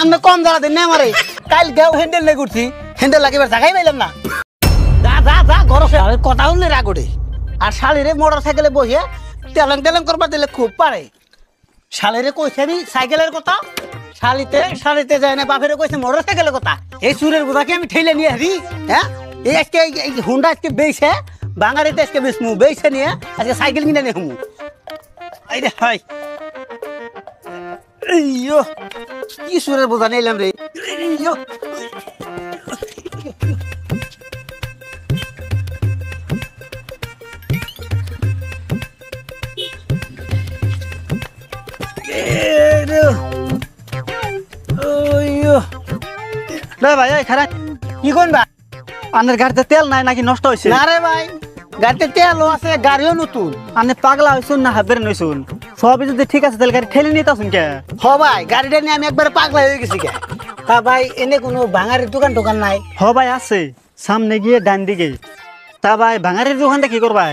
আমি কম জ্বালা দিন না আমারে কাল গাও হ্যান্ডেল লে করছি হ্যান্ডেল লাগিবার জায়গায় পাইলাম না যা যা যা গরসে আর কথা হলে রাগড়ে আর শালিরে মোটর সাইকেলে বসে তেলেং তেলেং করবার দিলে খুব পারে শালিরে কইছে আমি সাইকেলের কথা শালিতে যায় না বাপেরে কইছে মোটর সাইকেলের কথা এই সুরের বোঝাকে আমি ঠেলে নিয়ে হারি হ্যাঁ এই আজকে এই হুন্ডা আজকে বেইছে বাঙালিতে আজকে বেসমু বেইছে নিয়ে আজকে সাইকেল কিনে নিয়ে হুমু এই রে ভাই ইয়ো কি সুরের বোঝা নিলাম রে ইয়ো ভাই খারাপ কি করবা আনের গাড়িতে তেল নাই নাকি নষ্ট হয়েছে না রে ভাই গাড়িতে তেলও আছে গাড়িও নতুন আনে পাগলা হয়েছুন না হাবের নইছুন সবই যদি ঠিক আছে তাহলে গাড়ি ঠেলে নিতে আসুন কে হ ভাই গাড়িটা নিয়ে আমি একবারে পাগলা হয়ে গেছি কে তা ভাই এনে কোনো ভাঙারির দোকান নাই হ ভাই আছে সামনে গিয়ে ডান দিকে তা ভাই ভাঙারির দোকানটা কি করবা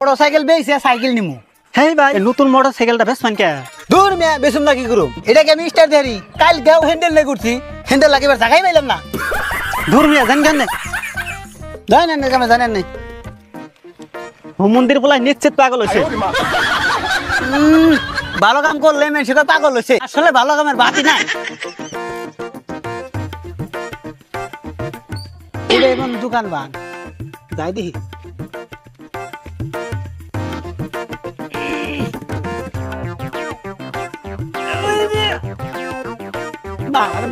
মোটর সাইকেল বেইছে সাইকেল নিমু হেই ভাই নতুন মোটর সাইকেলটা বেচবেন কে দূর মিয়া বেচুম না কি করুম এটাকে আমি স্টার্ট দেরি কাল গাও হ্যান্ডেল লে করছি হ্যান্ডেল লাগিবার জায়গায় পাইলাম না দূর মিয়া জান কেন জানেন না কেন জানেন না মন্দির বলাই নিশ্চিত পাগল হয়েছে ভালো কাম করলে মেয়ে পাগল হয়েছে আসলে ভালো কামের বাতি নাই এখন দোকান বান যাই দেখি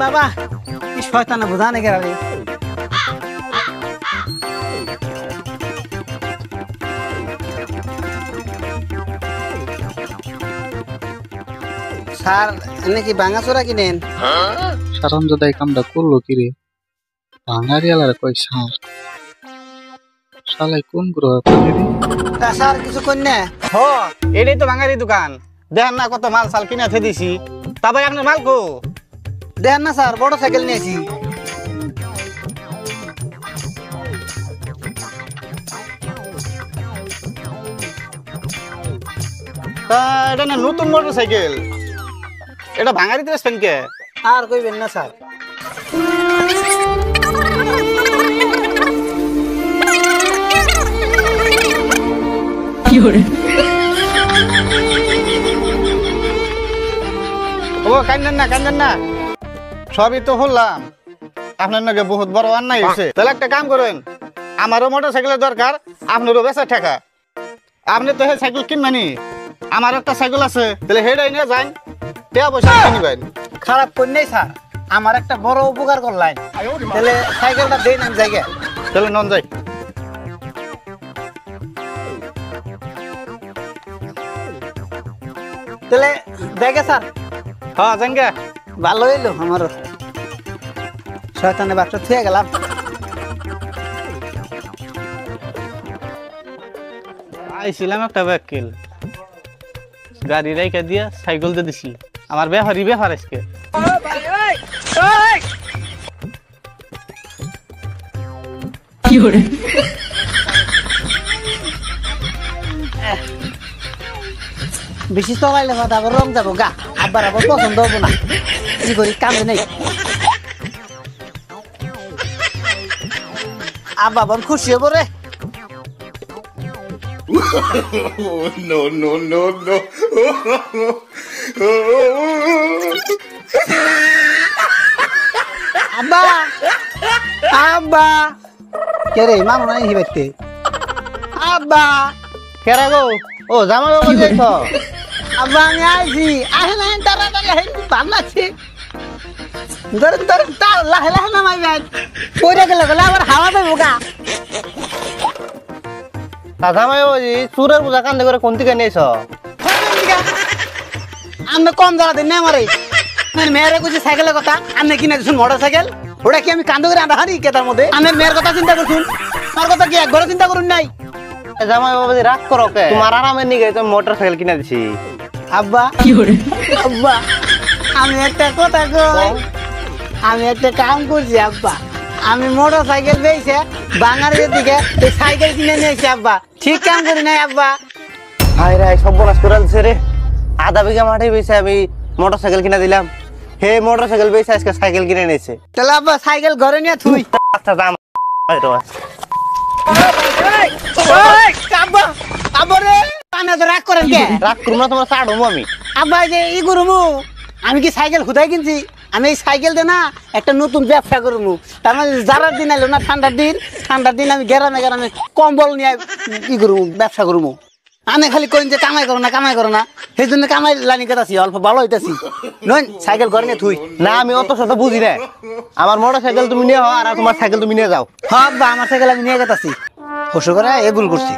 বাবা কি শয়তানা বোঝা নাকি রে স্যার এনে কি ভাঙাচোরা কিনেন সারঞ্জদা এই কামটা করলো কি রে ভাঙারি আলার কই সার শালাই কোন গ্রহ স্যার কিছু কই না হ এটাই তো ভাঙারি দোকান দেখেন না কত মাল সাল কিনে দিছি তারপরে আপনার মাল কো দেখেন না স্যার বড় সাইকেল নিয়েছি এটা না নতুন মোটর সাইকেল এটা ভাঙারিতে আসবেন কে আর কইবেন না স্যার কি করে ও কান্দেন না সবই তো হলাম আপনার নাকি বহুত বড় অন্যায় হয়েছে তাহলে একটা কাম করেন আমারও মোটর সাইকেলের দরকার আপনারও বেচা টাকা আপনি তো সাইকেল কিনবেনি আমার একটা সাইকেল আছে তাহলে হেডাই নিয়ে যান টাকা পয়সা কিনবেন খারাপ করি নাই স্যার আমার একটা বড় উপকার করলেন তাহলে সাইকেলটা দেই না জায়গা তাহলে নন যাই তাহলে দেখে স্যার হ্যাঁ জানগে ভালো হইলো আমারও শয়তানের বাচ্চা থুয়ে গেলাম আইছিলাম একটা ব্যাকিল গাড়ি রেখে দিয়া সাইকেল দিয়ে দিছি আমার ব্যাপার আজকে কি করে বেশি চলাইলে কথা আবার রং যাবো গা আবার পছন্দ হবো না কি করি কামে নেই আব্বা বোন খুশি হবো রে no. আব্বা কে রে মানু নাই হিবাইতে আব্বা কেরা গো ও জামাই বাবা যাইছ আব্বা আমি আইছি আহে না তাড়াতাড়ি আহে ভাবনাছি ধরেন তার লাহে লাহে নামাই ব্যাগ পড়ে গেলে আবার হাওয়া দেবো গা জামাই বাবা চুরের বোঝা কান্দে করে কোন থেকে নিয়েছ আমি কম জ্বালা দিন না আমারে মেয়েরে কইছি সাইকেলের কথা আমি কিনে দিছুন মোটর সাইকেল ওটা কি আমি কান্দো করে আধা হারি কেতার মধ্যে আমার মেয়ের কথা চিন্তা করছুন আমার কথা কি একবারও চিন্তা করুন নাই জামাই বাবা রাগ করো কে তোমার আরামের নিগে তো মোটর সাইকেল কিনে দিছি আব্বা কি করে আব্বা আমি একটা কথা কই আমি একটা কাম করছি আব্বা আমি মোটর সাইকেল পেয়েছে বাঙালির দিকে সাইকেল কিনে নিয়েছি আব্বা ঠিক কাম করি নাই আব্বা হাই রে সর্বনাশ করে দিছে রে আধা বিঘা মাঠে বেশি আমি মোটর সাইকেল কিনে দিলাম হে মোটরসাইকেল বেচে আজকে সাইকেল কিনে নিয়েছে। তাহলে আব্বা সাইকেল ঘরে নিয়ে থুই। আচ্ছা দাম আব্বা আব্বা রে পানা তো রাগ করেন কে? রাগ করবো না, তোমার চা ঢমো আমি। আব্বা যে ই করবো, আমি কি সাইকেল খুদাই কিনছি? আমি এই সাইকেল দিয়ে না একটা নতুন ব্যবসা করবো। তার মানে যারার দিন আইলো না, ঠান্ডার দিন আমি গ্রামে গ্রামে কম্বল নিয়ে ই করবো, ব্যবসা করবো। আমি খালি কইন যে কামাই করো না সেই জন্য কামাই লাইনি কেতাছি, অল্প ভালো হইতাছি। নয় সাইকেল ঘরে নিয়ে থুই। না আমি অত শত বুঝি না, আমার মোটরসাইকেল তুমি নিয়ে হও আর তোমার সাইকেল তুমি নিয়ে যাও। হ্যাঁ আব্বা, আমার সাইকেল আমি নিয়ে গেতাছি। হসু করে এ ভুল করছি।